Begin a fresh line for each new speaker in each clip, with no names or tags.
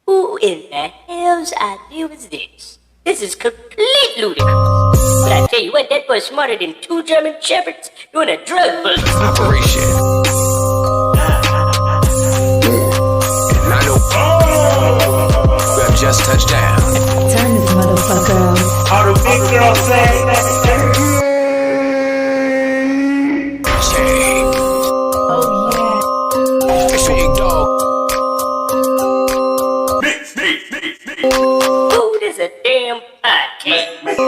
Who in the hell's idea was this? This is complete ludicrous. But I tell you what, that boy's smarter than 2 German shepherds doing a drug bust.
Operation. And I know who have just touched down.
Turn this motherfucker.
All the big girls say.
Oh yeah.
Big dog.
Who is a damn podcast?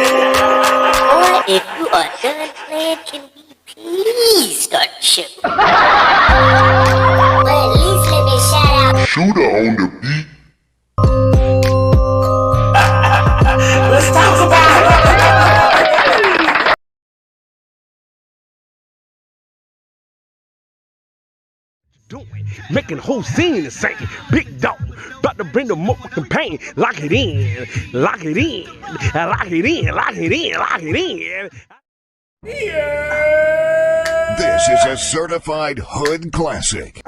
Or if you are done playing, can we please start the show? But at least let me shout out.
Shooter on the beat.
Let's talk about it.
Doing, making the whole scene the same. Big dog, about to bring the motherfucking pain. Lock it in, lock it in, lock it in, lock it in, lock it in.
This is a certified hood classic.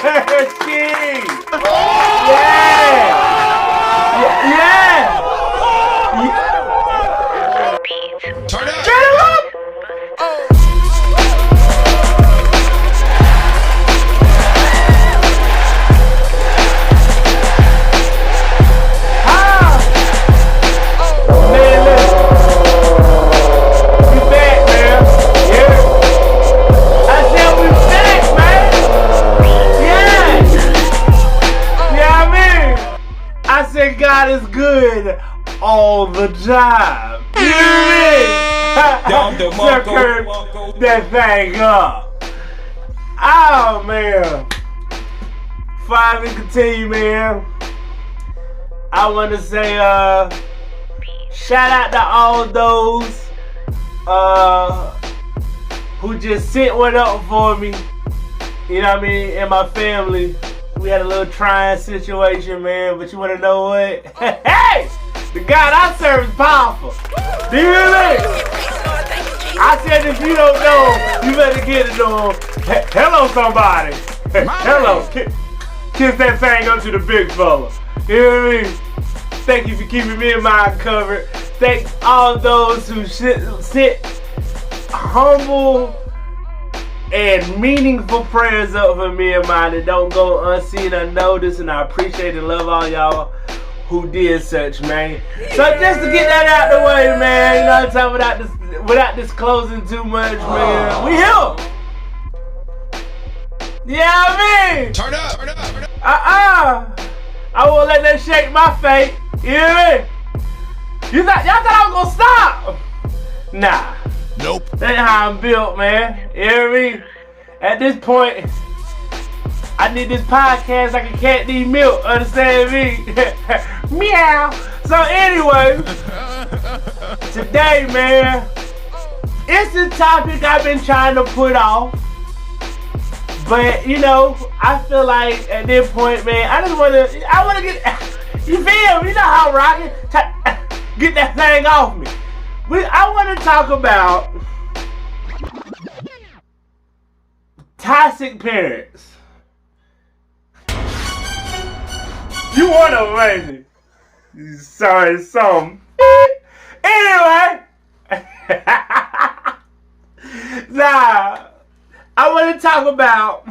Yes, sir, King. Yeah. Yeah.
Turn up.
Get him up. Man, listen. We back, man. Yeah. I said we back, man. Yeah. Yeah, I mean. I said God is good all the time. You know what I mean? Sir, that thing up. Oh, man. Before we continue, man, I want to say, shout out to all those who just sent one up for me. You know what I mean? And my family. We had a little trying situation, man. But you want to know what? Hey! The God I serve is powerful. Do you hear me? I said if you don't know, you better get to know him. Hello, somebody. Hello. Kiss that thing up to the big fella. You hear me? Thank you for keeping me and mine covered. Thanks all those who sit humble and meaningful prayers up for me and mine that don't go unseen, unnoticed, and I appreciate and love all y'all who did such, man. So just to get that out the way, man, you know what I'm talking, without disclosing too much, man. We here. Yeah, I mean.
Turn up. Turn up. Turn up.
I won't let that shake my fate. You hear me? Y'all thought I was gonna stop? Nah.
Nope.
That's how I'm built, man. You hear me? At this point, I need this podcast like a cat need milk. Understand me? Meow. So anyway, today, man, it's a topic I've been trying to put off. But, you know, I feel like at this point, man, I want to get, you feel me? You know how rocking, get that thing off me. I want to talk about toxic parents. You want to amazing. Sorry, some. Anyway. Nah. I want to talk about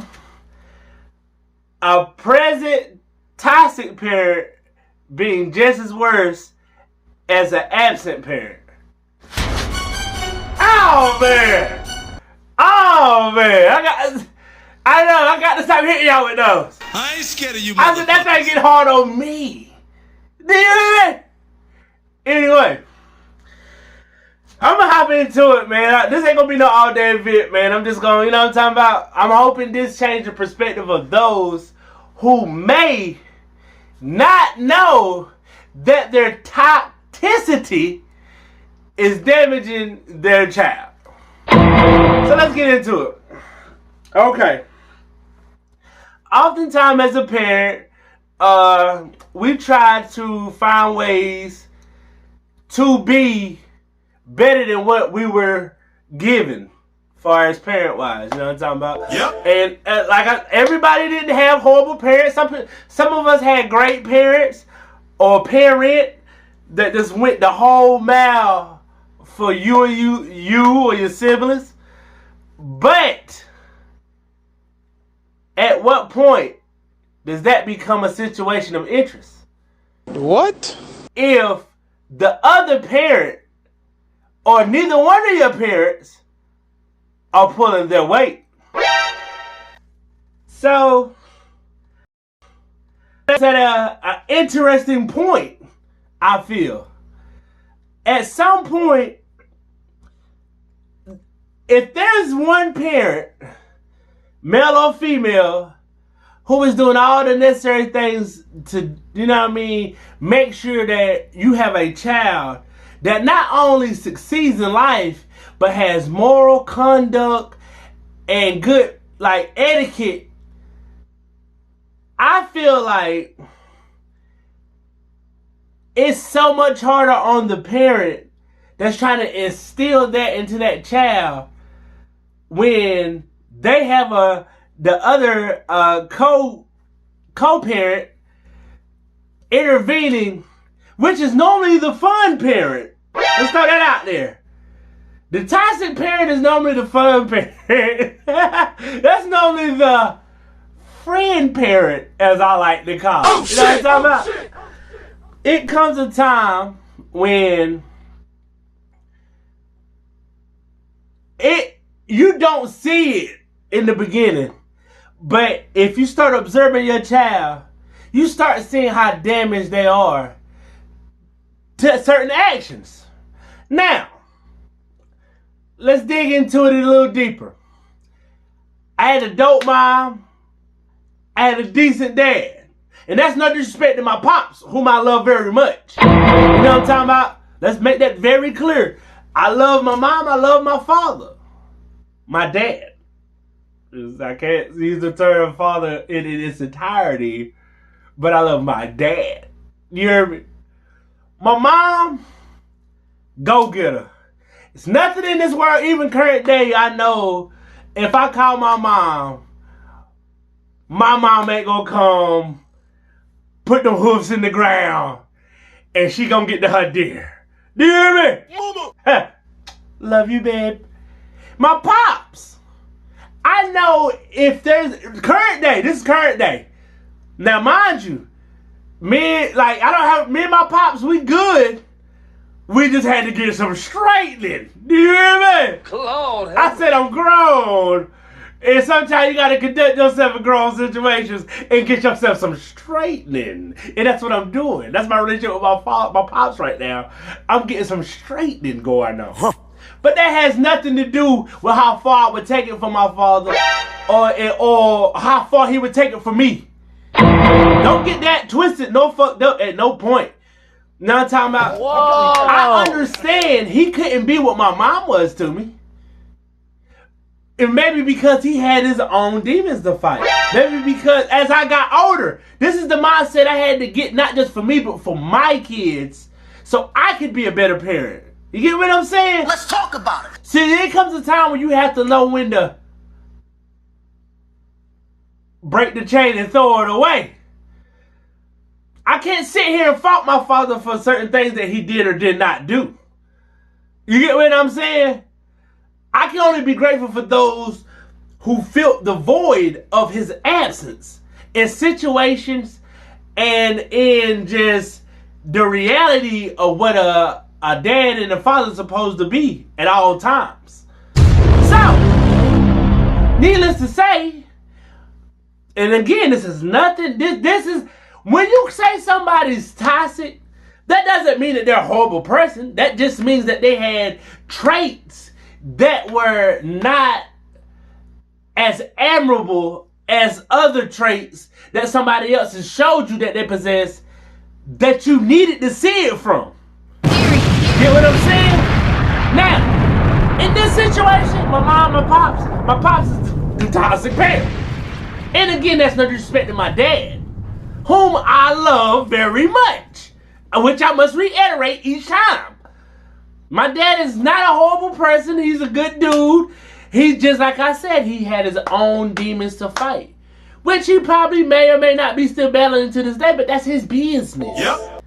a present toxic parent being just as worse as an absent parent. Oh man! Oh man! I got to stop hitting y'all with those.
I ain't scared of you,
I said that thing get hard on me. Do you hear me? Anyway, I'm gonna hop into it, man. This ain't gonna be no all day event, man. I'm just gonna, you know what I'm talking about? I'm hoping this changes the perspective of those who may not know that their toxicity is damaging their child. So let's get into it. Okay. Oftentimes as a parent, we try to find ways to be better than what we were given, far as parent-wise. You know what I'm talking about?
Yep.
And everybody didn't have horrible parents. Some of us had great parents or a parent that just went the whole mile for you or your siblings. But at what point does that become a situation of interest?
What?
If the other parent or neither one of your parents are pulling their weight. So that's at an interesting point, I feel. At some point, if there's one parent, male or female, who is doing all the necessary things to, you know what I mean, make sure that you have a child that not only succeeds in life, but has moral conduct and good, like, etiquette, I feel like it's so much harder on the parent that's trying to instill that into that child when they have the other co-parent intervening, which is normally the fun parent. Let's throw that out there. The toxic parent is normally the fun parent. That's normally the friend parent, as I like to call it. You know what I'm talking about? Shit. It comes a time when you don't see it in the beginning. But if you start observing your child, you start seeing how damaged they are to certain actions. Now, let's dig into it a little deeper. I had a dope mom. I had a decent dad. And that's no disrespect to my pops, whom I love very much. You know what I'm talking about? Let's make that very clear. I love my mom. I love my father. My dad. I can't use the term father in its entirety, but I love my dad. You hear me? My mom, go get her. It's nothing in this world, even current day, I know if I call my mom ain't gonna come, put them hoofs in the ground, and she gonna get to her deer. Do you hear me? Love you, babe. My pops, I know if there's current day, this is current day. Now, mind you, me and my pops, we good. We just had to get some straightening. Do you hear me?
Lord,
I said I'm grown. And sometimes you gotta conduct yourself in grown situations and get yourself some straightening. And that's what I'm doing. That's my relationship with my pops right now. I'm getting some straightening going on. But that has nothing to do with how far I would take it from my father or how far he would take it from me. Don't get that twisted, no fucked up at no point. Now I'm talking about, I understand he couldn't be what my mom was to me. And maybe because he had his own demons to fight. Maybe because as I got older, this is the mindset I had to get, not just for me, but for my kids, so I could be a better parent. You get what I'm saying?
Let's talk about it.
See, there comes a time when you have to know when to break the chain and throw it away. I can't sit here and fault my father for certain things that he did or did not do. You get what I'm saying? I can only be grateful for those who felt the void of his absence in situations and in just the reality of what a dad and a father is supposed to be at all times. So, needless to say, and again, this is nothing, this is, when you say somebody's toxic, That doesn't mean that they're a horrible person. That just means that they had traits that were not as admirable as other traits that somebody else has showed you that they possess that you needed to see it from. Get what I'm saying? Now, in this situation, my mom, my pops is the toxic parent. And again, that's no disrespect to my dad, whom I love very much, which I must reiterate each time. My dad is not a horrible person. He's a good dude. He's just, like I said, he had his own demons to fight, which he probably may or may not be still battling to this day, but that's his business.
Yep.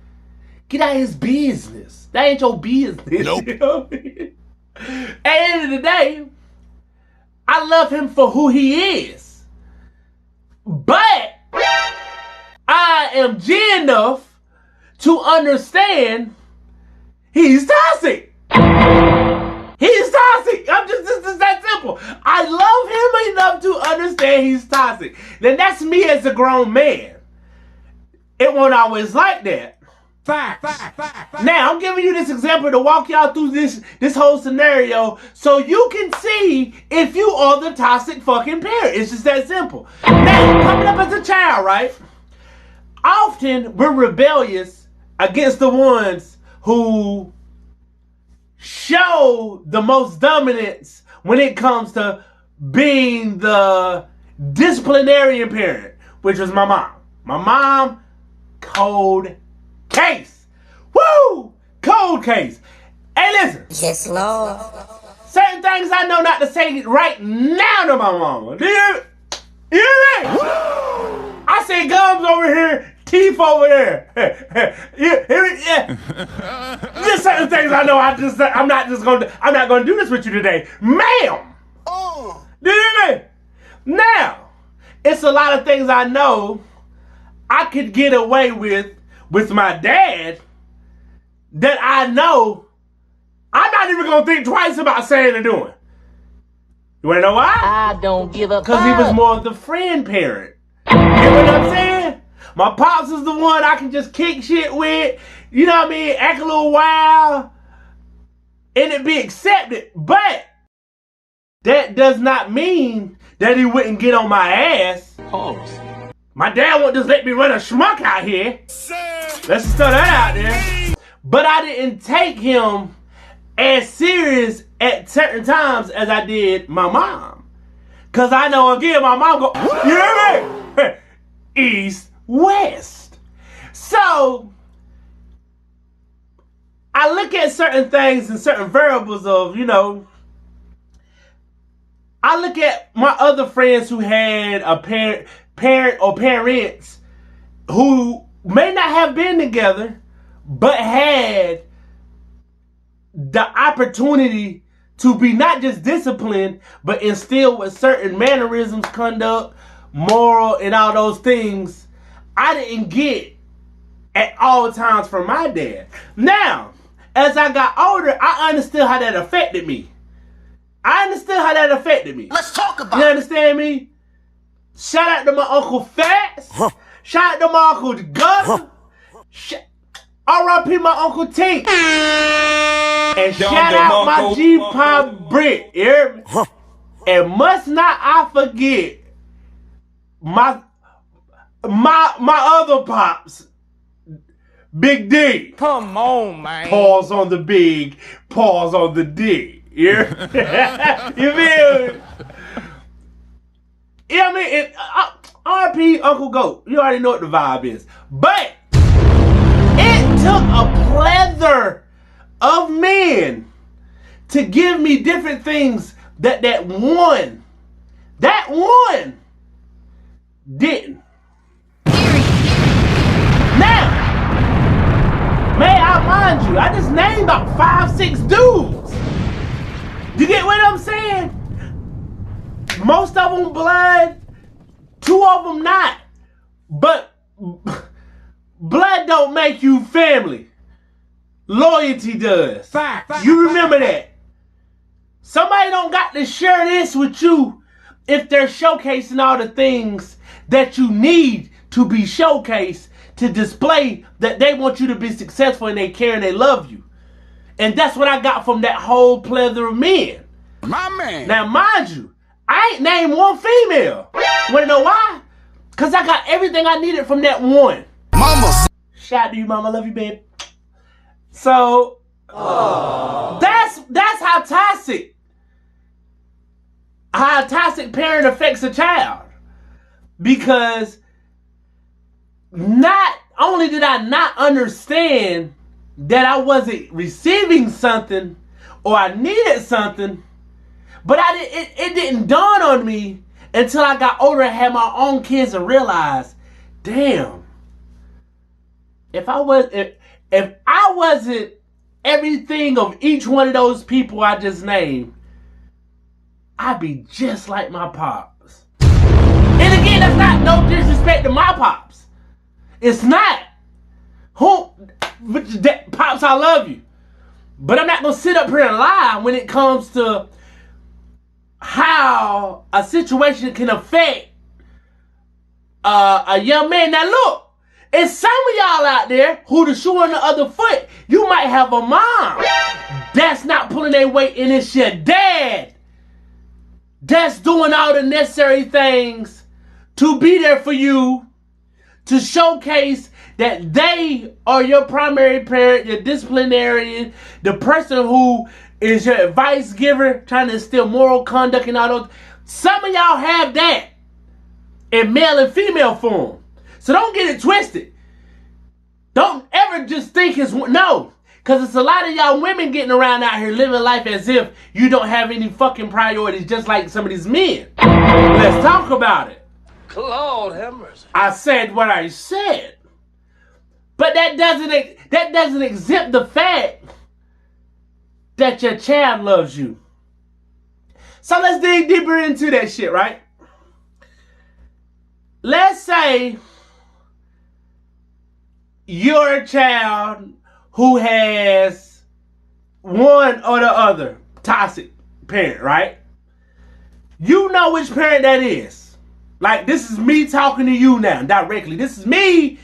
Get out of his business. That ain't your business.
Nope.
You know what I mean? At the end of the day, I love him for who he is. But I am G enough to understand he's toxic. He's toxic. This is that simple. I love him enough to understand he's toxic. Then that's me as a grown man. It won't always like that. Fact. Now, I'm giving you this example to walk y'all through this whole scenario so you can see if you are the toxic fucking parent. It's just that simple. Now, coming up as a child, right? Often, we're rebellious against the ones who show the most dominance when it comes to being the disciplinarian parent, which was my mom. My mom, cold case. Woo! Cold case. Hey, listen.
Yes, Lord.
Certain things I know not to say right now to my mama. Do you hear me? I say gums over here, teeth over there. You hear me? Yeah. There's certain things I know I'm not gonna do this with you today. Ma'am! Oh. Do you hear me? Now, it's a lot of things I know I could get away with my dad that I know I'm not even gonna think twice about saying and doing. You wanna know why?
I don't give a fuck.
Because he was more of the friend parent. You know what I'm saying? My pops is the one I can just kick shit with, you know what I mean, act a little wild, and it be accepted. But that does not mean that he wouldn't get on my ass.
Pause.
My dad won't just let me run a schmuck out here. Let's just throw that out there. But I didn't take him as serious at certain times as I did my mom. Because I know, again, my mom go, you hear me? East, west. So, I look at certain things and certain variables of, you know, I look at my other friends who had a parent or parents who may not have been together, but had the opportunity to be not just disciplined, but instilled with certain mannerisms, conduct, moral, and all those things I didn't get at all times from my dad. Now, as I got older, I understood how that affected me. Let's talk about it. You understand me? Shout out to my Uncle Fats. Shout out to my Uncle Gus. R.I.P. my Uncle T. And shout out my G-Pop Brick. You hear me? And must not I forget my other pops, Big D.
Come on, man.
Pause on the big, pause on the D. You feel me? Yeah, I mean, R.P. Uncle Goat. You already know what the vibe is. But it took a plethora of men to give me different things that one didn't. Now, may I mind you, I just named about 5-6 dudes. You get what I'm saying? Most of them blood, 2 of them not. But blood don't make you family. Loyalty does. You remember that. Somebody don't got to share this with you if they're showcasing all the things that you need to be showcased to display that they want you to be successful and they care and they love you. And that's what I got from that whole plethora of men.
My man.
Now, mind you, I ain't named one female. Wanna know why? Because I got everything I needed from that one.
Mama.
Shout out to you, mama. Love you, babe. So, that's how toxic a parent affects a child. Because not only did I not understand that I wasn't receiving something or I needed something, but it didn't dawn on me until I got older and had my own kids and realized, damn, if I wasn't everything of each one of those people I just named, I'd be just like my pops. And again, that's not no disrespect to my pops. It's not. Pops, I love you. But I'm not going to sit up here and lie when it comes to how a situation can affect a young man. Now look, and some of y'all out there who the shoe on the other foot, you might have a mom that's not pulling their weight, and it's your dad that's doing all the necessary things to be there for you, to showcase that they are your primary parent, your disciplinarian, the person who is your advice giver, trying to instill moral conduct and all those. Some of y'all have that in male and female form. So don't get it twisted. Don't ever just think it's, no. Because it's a lot of y'all women getting around out here living life as if you don't have any fucking priorities, just like some of these men. Let's talk about it.
Lord have mercy.
I said what I said. But that doesn't exempt the fact that your child loves you. So let's dig deeper into that shit, right? Let's say you're a child who has one or the other toxic parent, right? You know which parent that is. Like, this is me talking to you now directly. This is me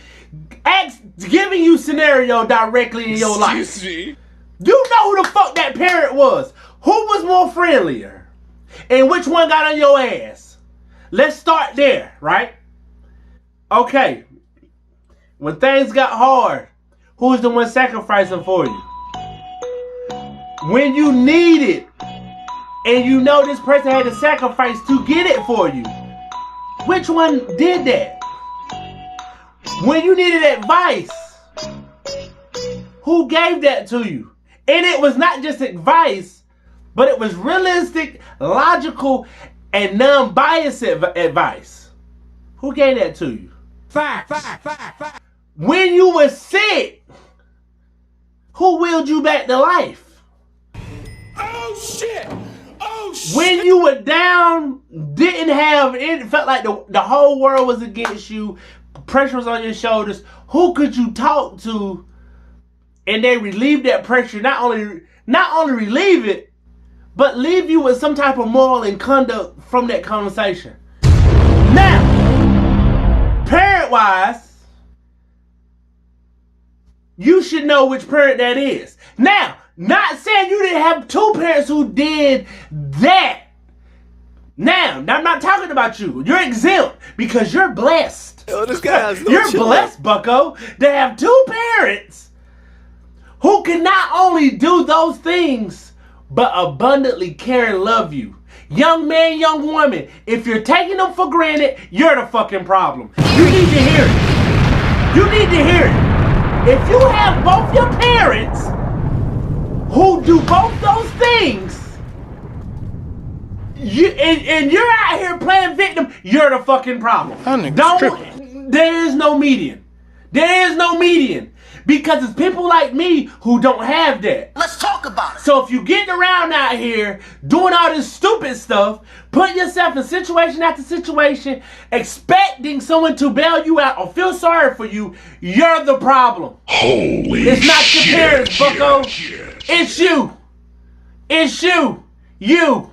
giving you scenario directly in your life.
Excuse me.
You know who the fuck that parent was. Who was more friendlier? And which one got on your ass? Let's start there, right? Okay. When things got hard, who was the one sacrificing for you? When you need it, and you know this person had to sacrifice to get it for you, which one did that? When you needed advice, who gave that to you? And it was not just advice, but it was realistic, logical, and non-biased advice. Who gave that to you? Fact. When you were sick, who willed you back to life?
Oh shit! Oh shit!
When you were down, didn't have it, felt like the whole world was against you, pressure was on your shoulders, who could you talk to and they relieve that pressure? Not only relieve it, but leave you with some type of moral and conduct from that conversation. Now, parent-wise, you should know which parent that is. Now, not saying you didn't have two parents who did that. Now, I'm not talking about you. You're exempt because you're blessed.
Yo, this guy has no
You're
chill.
blessed, bucko, to have two parents who can not only do those things, but abundantly care and love you. Young man, young woman, if you're taking them for granted, you're the fucking problem. You need to hear it. You need to hear it. If you have both your parents who do both those things, and you're out here playing victim, you're the fucking problem. There is no median. There is no median. Because it's people like me who don't have that.
Let's talk about it.
So if you getting around out here doing all this stupid stuff, putting yourself in situation after situation, expecting someone to bail you out or feel sorry for you, you're the problem.
Holy
It's not your parents, bucko. It's you. It's you. You.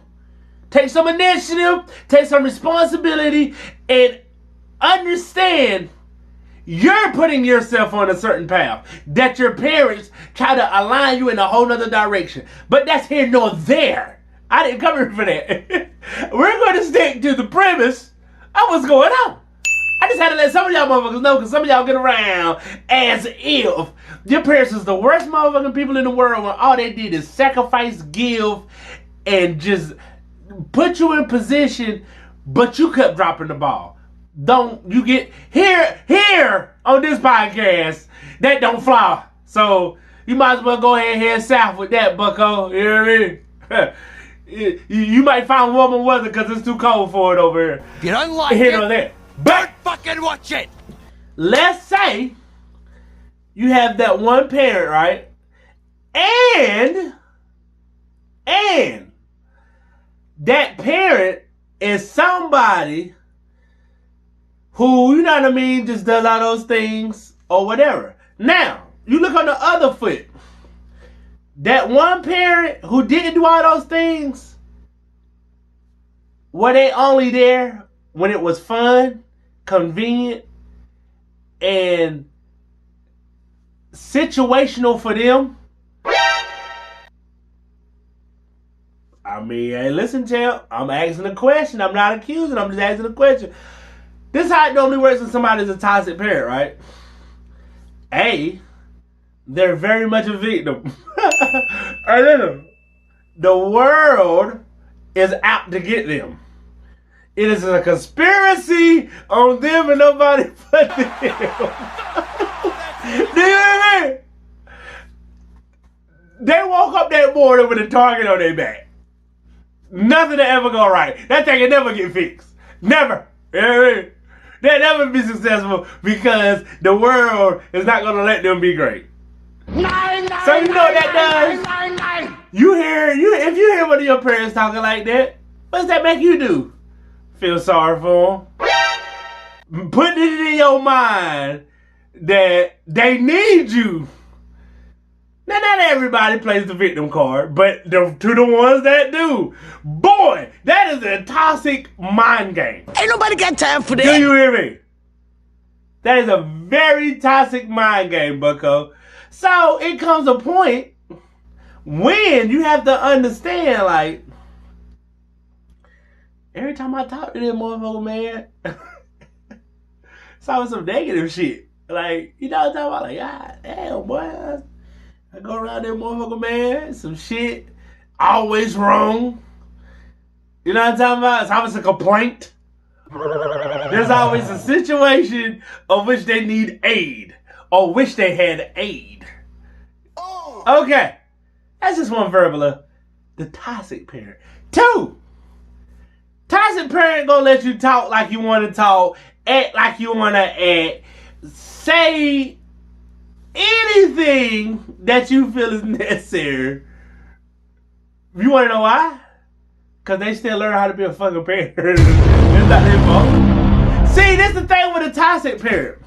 Take some initiative, take some responsibility, and understand you're putting yourself on a certain path that your parents try to align you in a whole nother direction. But that's here nor there. I didn't come here for that. We're going to stick to the premise of what's going on. I just had to let some of y'all motherfuckers know, because some of y'all get around as if your parents is the worst motherfucking people in the world when all they did is sacrifice, give, and just put you in position, but you kept dropping the ball. Don't you get here on this podcast, that don't fly. So you might as well go ahead and head south with that, bucko. You know what I mean? You might find warmer weather because it's too cold for it over here.
If you don't like
Here
it,
or there. But
fucking watch it.
let's say you have that one parent, right? And that parent is somebody who, you know what I mean, just does all those things or whatever. Now, you look on the other foot. That one parent who didn't do all those things, were they only there when it was fun, convenient, and situational for them? I mean, hey, listen, champ, I'm asking a question. I'm not accusing, I'm just asking a question. This is how it normally works when somebody's a toxic parent, right? A, they're very much a victim. I know. The world is out to get them. It is a conspiracy on them and nobody but them. Do you know what I mean? They woke up that morning with a target on their back. Nothing to ever go right. That thing can never get fixed. Never. You know what I mean? They'll never be successful because the world is not going to let them be great. So you know what that does? If you hear one of your parents talking like that, what does that make you do? Feel sorry for them? Put it in your mind that they need you. Now, not everybody plays the victim card, but to the ones that do, boy, that is a toxic mind game.
Ain't nobody got time for that.
Do you hear me? That is a very toxic mind game, bucko. So it comes a point when you have to understand, like, every time I talk to this motherfucker, man, it's always some negative shit. Like, you know what I'm talking about? Like, God damn, boy. I go around there, motherfucker, man, some shit always wrong. You know what I'm talking about? It's always a complaint. There's always a situation of which they need aid or wish they had aid. Okay. That's just one verbal of the toxic parent. 2, toxic parent gonna let you talk like you want to talk, act like you want to act, say anything that you feel is necessary. You want to know why? Because they still learn how to be a fucking parent. It's not their fault. See, this is the thing with a toxic parent.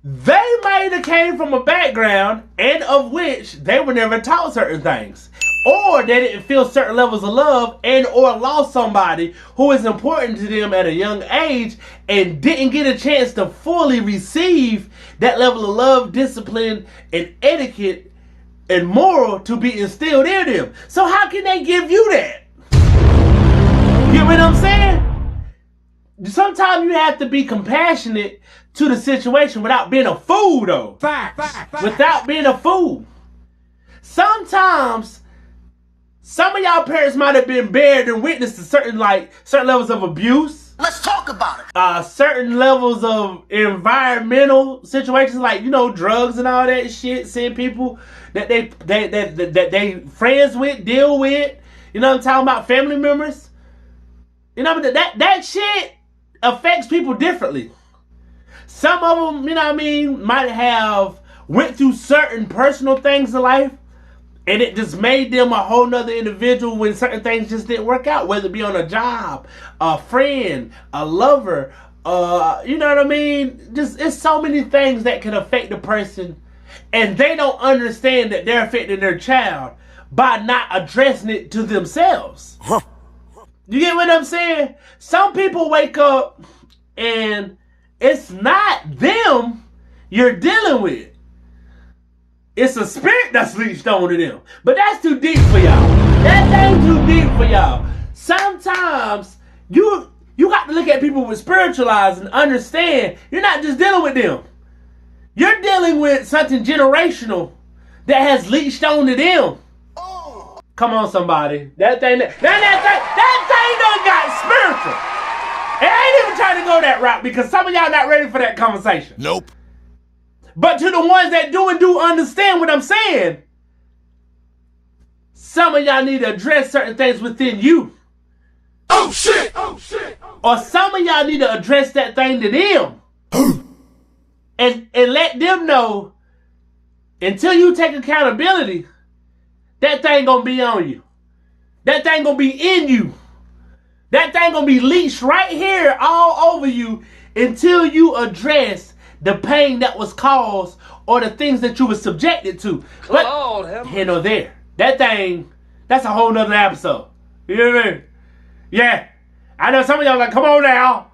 They might have came from a background and of which they were never taught certain things. Or they didn't feel certain levels of love and or lost somebody who is important to them at a young age and didn't get a chance to fully receive that level of love, discipline, and etiquette and moral to be instilled in them. So how can they give you that? You get what I'm saying? Sometimes you have to be compassionate to the situation without being a fool, though. Without being a fool. Sometimes some of y'all parents might have been bared and witnessed to certain levels of abuse.
Let's talk about it.
Certain levels of environmental situations, like, you know, drugs and all that shit. Seeing people that they friends with, deal with. You know what I'm talking about? Family members. You know, that shit affects people differently. Some of them, you know what I mean, might have went through certain personal things in life, and it just made them a whole nother individual when certain things just didn't work out, whether it be on a job, a friend, a lover, you know what I mean? Just, it's so many things that can affect the person, and they don't understand that they're affecting their child by not addressing it to themselves. You get what I'm saying? Some people wake up and it's not them you're dealing with. It's a spirit that's leached onto them. But that's too deep for y'all. That ain't too deep for y'all. Sometimes you got to look at people with spiritual eyes and understand you're not just dealing with them. You're dealing with something generational that has leached onto them. Come on, somebody. That thing done got spiritual. And I ain't even trying to go that route because some of y'all not ready for that conversation.
Nope.
But to the ones that do and do understand what I'm saying, some of y'all need to address certain things within you.
Oh shit! Oh shit!
Or some of y'all need to address that thing to them. and let them know until you take accountability, that thing gonna be on you. That thing gonna be in you. That thing gonna be leashed right here all over you until you address the pain that was caused or the things that you were subjected to. But here nor there. That thing, that's a whole nother episode. You know what I mean? Yeah. I know some of y'all like, come on now.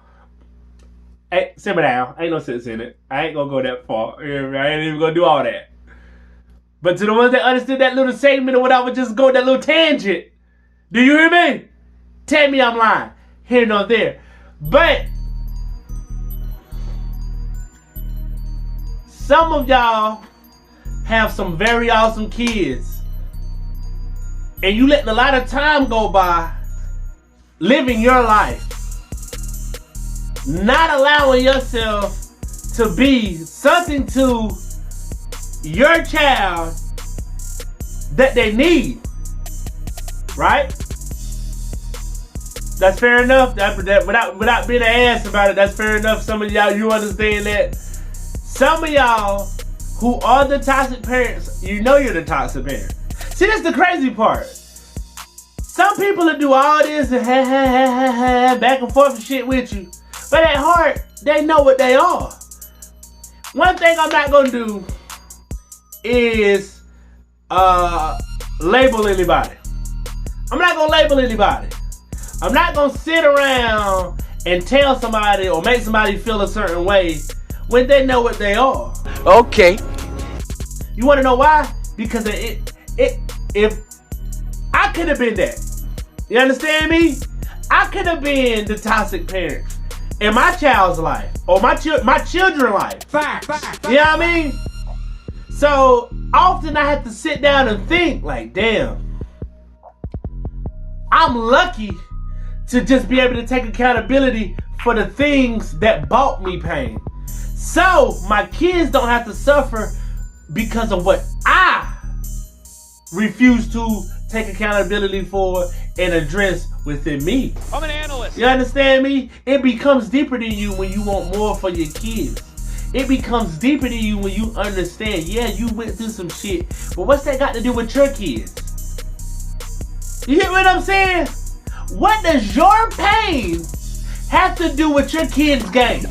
Hey, simmer down. Ain't no sense in it. I ain't gonna go that far. You know what I mean? I ain't even gonna do all that. But to the ones that understood that little segment or whatever, just go that little tangent. Do you hear me? Tell me I'm lying. Here nor there. But some of y'all have some very awesome kids. And you letting a lot of time go by living your life. Not allowing yourself to be something to your child that they need. Right? That's fair enough. That without being an ass about it, that's fair enough. Some of y'all, you understand that. Some of y'all who are the toxic parents, you know you're the toxic parent. See, that's the crazy part. Some people will do all this and back and forth and shit with you. But at heart, they know what they are. One thing I'm not going to do is label anybody. I'm not going to label anybody. I'm not going to sit around and tell somebody or make somebody feel a certain way when they know what they are.
Okay.
You want to know why? Because if I could have been that. You understand me? I could have been the toxic parent in my child's life or my children's life. You know what I mean? So often I have to sit down and think like, damn, I'm lucky to just be able to take accountability for the things that brought me pain. So my kids don't have to suffer because of what I refuse to take accountability for and address within me.
I'm an analyst.
You understand me? It becomes deeper than you when you want more for your kids. It becomes deeper than you when you understand, yeah, you went through some shit, but what's that got to do with your kids? You get what I'm saying? What does your pain have to do with your kids' gain?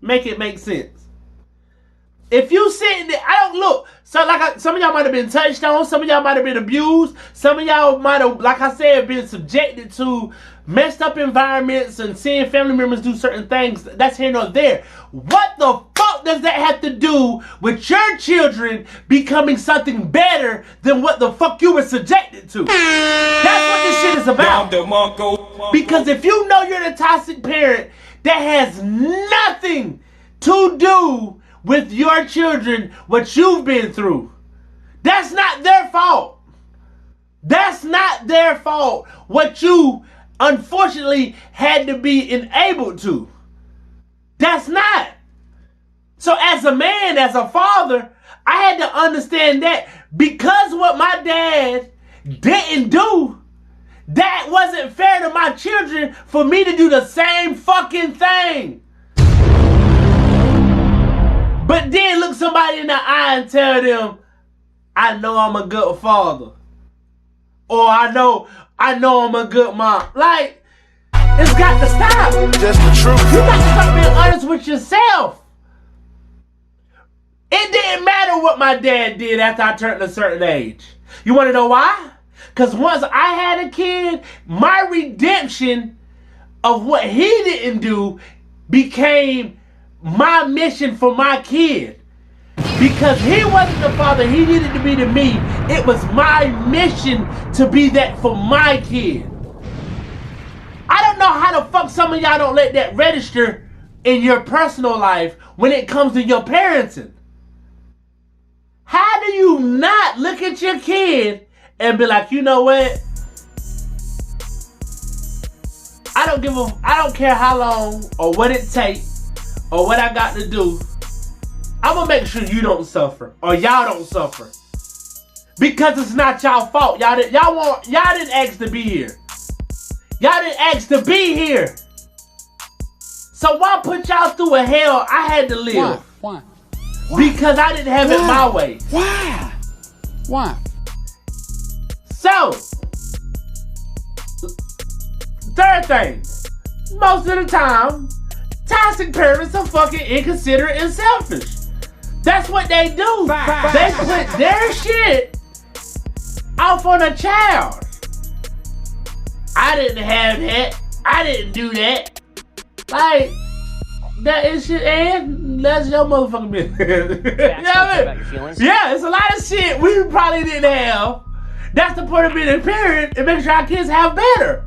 Make it make sense. If you sitting there, I don't look. So some of y'all might have been touched on. Some of y'all might have been abused. Some of y'all might have, like I said, been subjected to messed up environments and seeing family members do certain things. That's here nor there. What the fuck does that have to do with your children becoming something better than what the fuck you were subjected to? That's what this shit is about. Because if you know you're the toxic parent, that has nothing to do with your children, what you've been through. That's not their fault. That's not their fault. What you unfortunately had to be enabled to. That's not. So as a man, as a father, I had to understand that because what my dad didn't do, that wasn't fair to my children for me to do the same fucking thing. But then look somebody in the eye and tell them, I know I'm a good father. Or I know I'm a good mom. Like, it's got to stop.
Just the truth.
You got to start being honest with yourself. It didn't matter what my dad did after I turned a certain age. You want to know why? Because once I had a kid, my redemption of what he didn't do became my mission for my kid. Because he wasn't the father he needed to be to me. It was my mission to be that for my kid. I don't know how the fuck some of y'all don't let that register in your personal life when it comes to your parenting. How do you not look at your kid and be like, you know what? I don't care how long or what it takes or what I got to do. I'm gonna make sure you don't suffer or y'all don't suffer. Because it's not y'all fault. Y'all didn't ask to be here. Y'all didn't ask to be here. So why put y'all through a hell I had to live?
Why?
Because I didn't have it my way.
Why?
So, third thing. Most of the time, toxic parents are fucking inconsiderate and selfish. That's what they do. They put their shit off on a child. I didn't have that. I didn't do that. Like, that is shit, and that's your motherfucking business. You know what I mean?
About your feelings.
Yeah, it's a lot of shit we probably didn't have. That's the point of being a parent, and making sure our kids have better.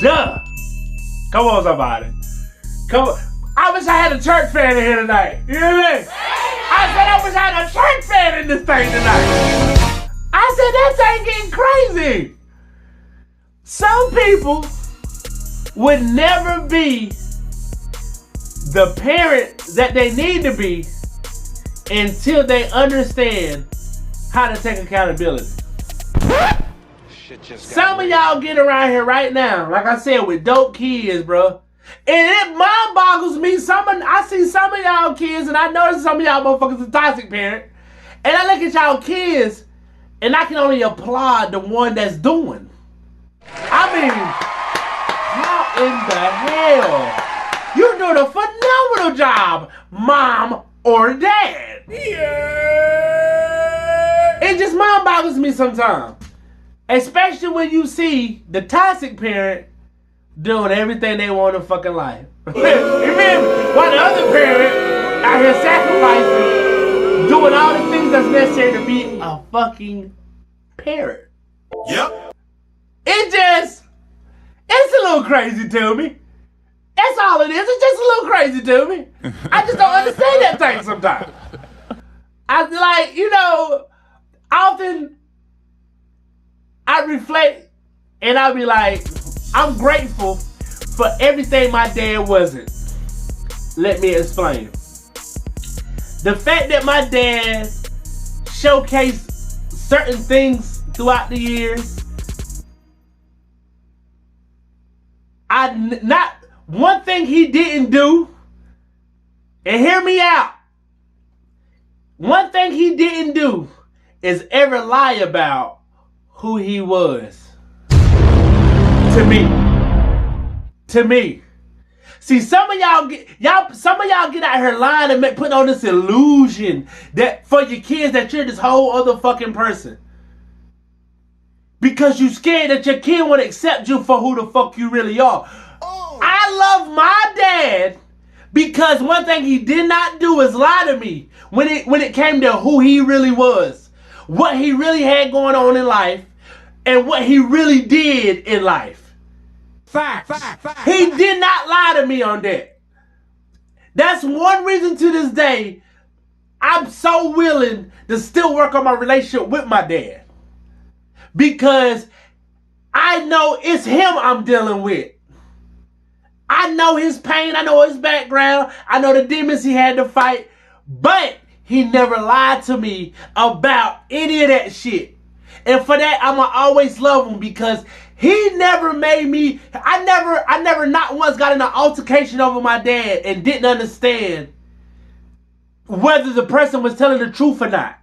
Duh. Come on, somebody. Come on. I wish I had a church fan in here tonight. You know what I mean? I said I wish I had a church fan in this thing tonight. I said that thing getting crazy. Some people would never be the parent that they need to be until they understand how to take accountability. Some of y'all get around here right now, like I said, with dope kids, bro. And it mind boggles me. I see some of y'all kids, and I notice some of y'all motherfuckers are toxic parent. And I look at y'all kids, and I can only applaud the one that's doing. I mean, how in the hell? You're doing a phenomenal job, mom or dad. Yeah. It just mind boggles me sometimes. Especially when you see the toxic parent doing everything they want in fucking life. You feel me? While the other parent out here sacrificing, doing all the things that's necessary to be a fucking parent.
Yep.
It's a little crazy to me. That's all it is. It's just a little crazy to me. I just don't understand that thing sometimes. Often I reflect and I be like, I'm grateful for everything my dad wasn't. Let me explain. The fact that my dad showcased certain things throughout the years, one thing he didn't do, and hear me out, one thing he didn't do is ever lie about who he was. To me. See, some of y'all get out here lying and putting on this illusion that for your kids that you're this whole other fucking person. Because you scared that your kid won't accept you for who the fuck you really are. Oh. I love my dad because one thing he did not do is lie to me when it came to who he really was, what he really had going on in life, and what he really did in life. Fact. He did not lie to me on that. That's one reason to this day I'm so willing to still work on my relationship with my dad. Because I know it's him I'm dealing with. I know his pain. I know his background. I know the demons he had to fight. But he never lied to me about any of that shit. And for that, I'ma always love him because he never made me, I never not once got in an altercation over my dad and didn't understand whether the person was telling the truth or not.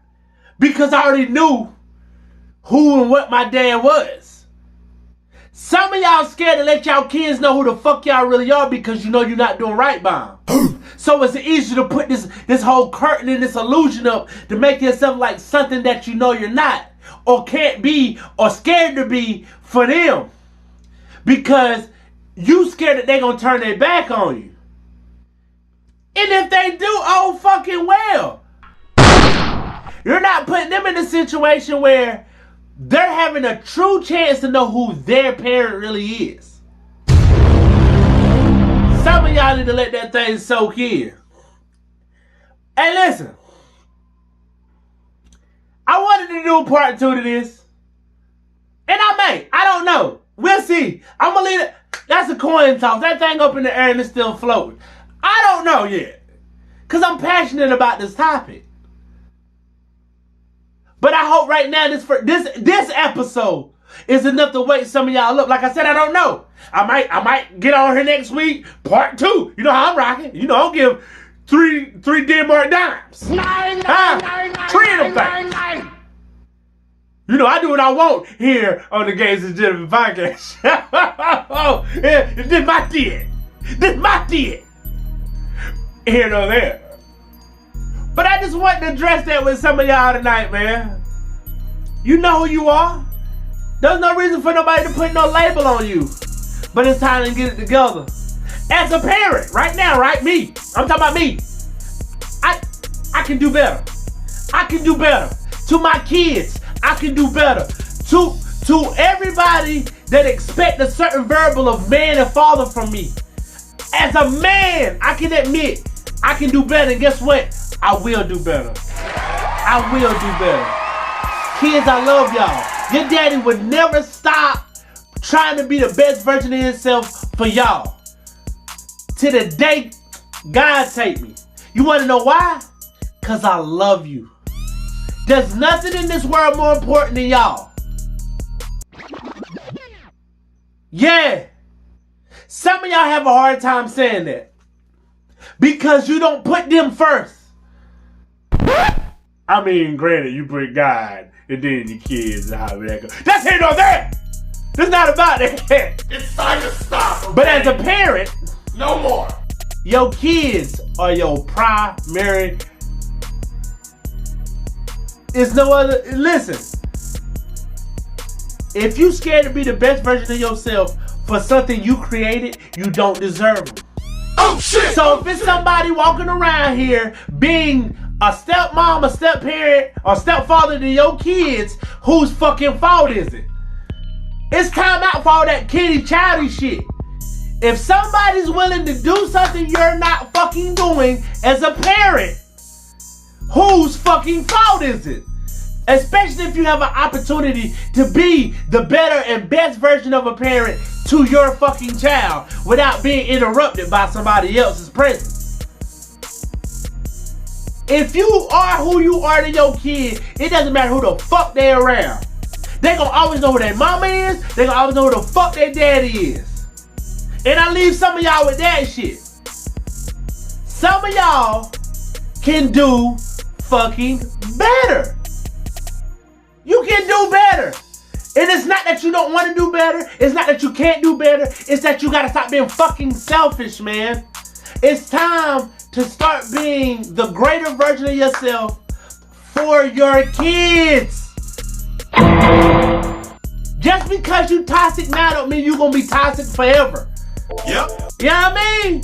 Because I already knew who and what my dad was. Some of y'all scared to let y'all kids know who the fuck y'all really are because you know you're not doing right by them. So it's easy to put this whole curtain and this illusion up to make yourself like something that you know you're not, or can't be, or scared to be for them. Because you scared that they're going to turn their back on you. And if they do, oh fucking well. You're not putting them in a situation where they're having a true chance to know who their parent really is. Some of y'all need to let that thing soak in. Hey, listen. I wanted to do a part 2 to this. And I may. I don't know. We'll see. I'm going to leave it. That's a coin toss. That thing up in the air and it's still floating. I don't know yet. Because I'm passionate about this topic. But I hope right now this episode is enough to wake some of y'all up. Like I said, I don't know. I might get on here next week, part 2. You know how I'm rocking. You know, I'll give three Denmark dimes. Nine, 3 of them things. You know, I do what I want here on the Gays and Gentlemen podcast. Oh, yeah, this my shit. This my shit. Here nor there. But I just wanted to address that with some of y'all tonight, man. You know who you are. There's no reason for nobody to put no label on you. But it's time to get it together. As a parent, right now, right? Me. I'm talking about me. I can do better. I can do better. To my kids, I can do better. To everybody that expect a certain verbal of man and father from me. As a man, I can admit I can do better. And guess what? I will do better. I will do better. Kids, I love y'all. Your daddy would never stop trying to be the best version of himself for y'all. To the day God take me. You want to know why? Because I love you. There's nothing in this world more important than y'all. Yeah. Some of y'all have a hard time saying that. Because you don't put them first. I mean, granted, you put God and then your kids and how that goes. That's here nor there. It's not about that.
It's time to stop. Okay?
But as a parent,
no more.
Your kids are your primary. It's no other. Listen. If you scared to be the best version of yourself for something you created, you don't deserve them.
Oh shit!
So if it's somebody walking around here being a stepmom, a step-parent, or stepfather to your kids, whose fucking fault is it? It's time out for all that kitty chowdy shit. If somebody's willing to do something you're not fucking doing as a parent, whose fucking fault is it? Especially if you have an opportunity to be the better and best version of a parent to your fucking child without being interrupted by somebody else's presence. If you are who you are to your kid, it doesn't matter who the fuck they're around. They gonna always know who their mama is. They gonna always know who the fuck their daddy is. And I leave some of y'all with that shit. Some of y'all can do fucking better. You can do better. And it's not that you don't want to do better. It's not that you can't do better. It's that you gotta stop being fucking selfish, man. It's time to start being the greater version of yourself for your kids. Just because you toxic now don't mean you're gonna be toxic forever.
Yep.
You know what I mean?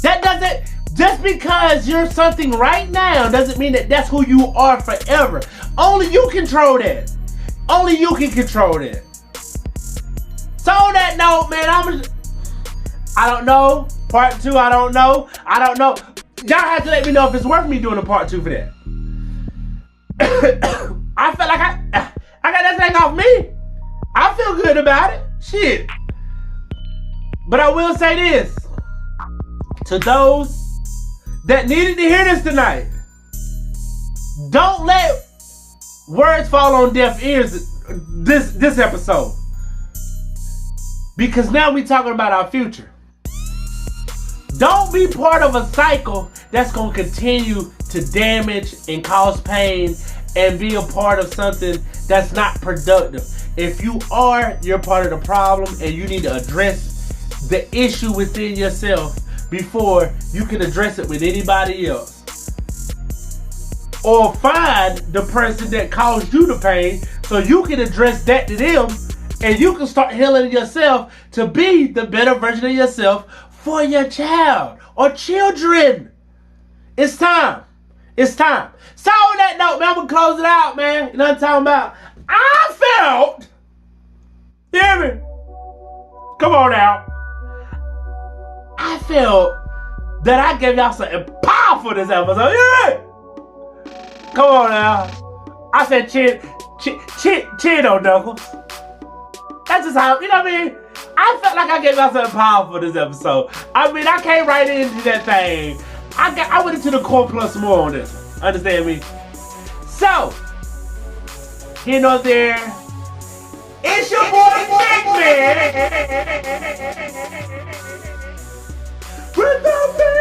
That doesn't, just because you're something right now doesn't mean that that's who you are forever. Only you control that. Only you can control that. So on that note, man, I don't know. Part 2, I don't know. I don't know. Y'all have to let me know if it's worth me doing a part 2 for that. I feel like I got that thing off me. I feel good about it. Shit. But I will say this. To those that needed to hear this tonight, don't let words fall on deaf ears this episode. Because now we're talking about our future. Don't be part of a cycle that's going to continue to damage and cause pain and be a part of something that's not productive. If you are, you're part of the problem and you need to address the issue within yourself before you can address it with anybody else. Or find the person that caused you the pain so you can address that to them and you can start healing yourself to be the better version of yourself for your child or children. It's time. It's time. So on that note, man, I'm gonna close it out, man. You know what I'm talking about? I felt, you hear me? Come on now. I felt that I gave y'all something powerful this episode. You hear me? Come on now. I said chin on knuckles. That's just how, you know what I mean? I felt like I gave y'all something powerful this episode. I mean, I came right into that thing. I went into the core plus more on this. Understand me? So, you know there, it's your boy Big Man. With the big.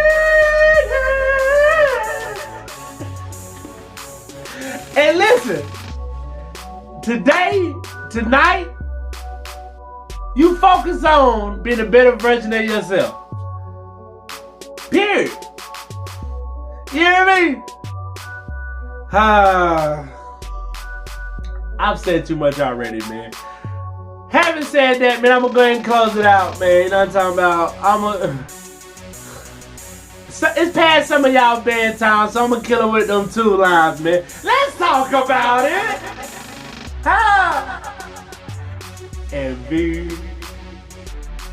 And listen, tonight, you focus on being a better version of yourself. Period. You hear me? I've said too much already, man. Having said that, man, I'm gonna go ahead and close it out, man. You know what I'm talking about? It's past some of y'all bedtime, so I'm gonna kill it with them 2 lines, man. Let's talk about it. And be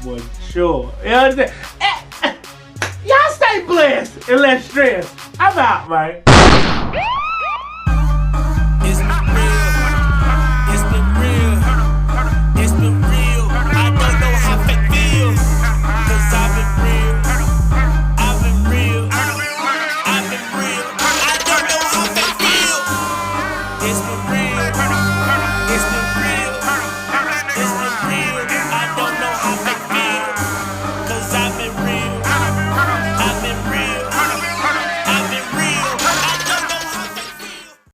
mature. You understand? Y'all stay blessed and less stressed. I'm out, man.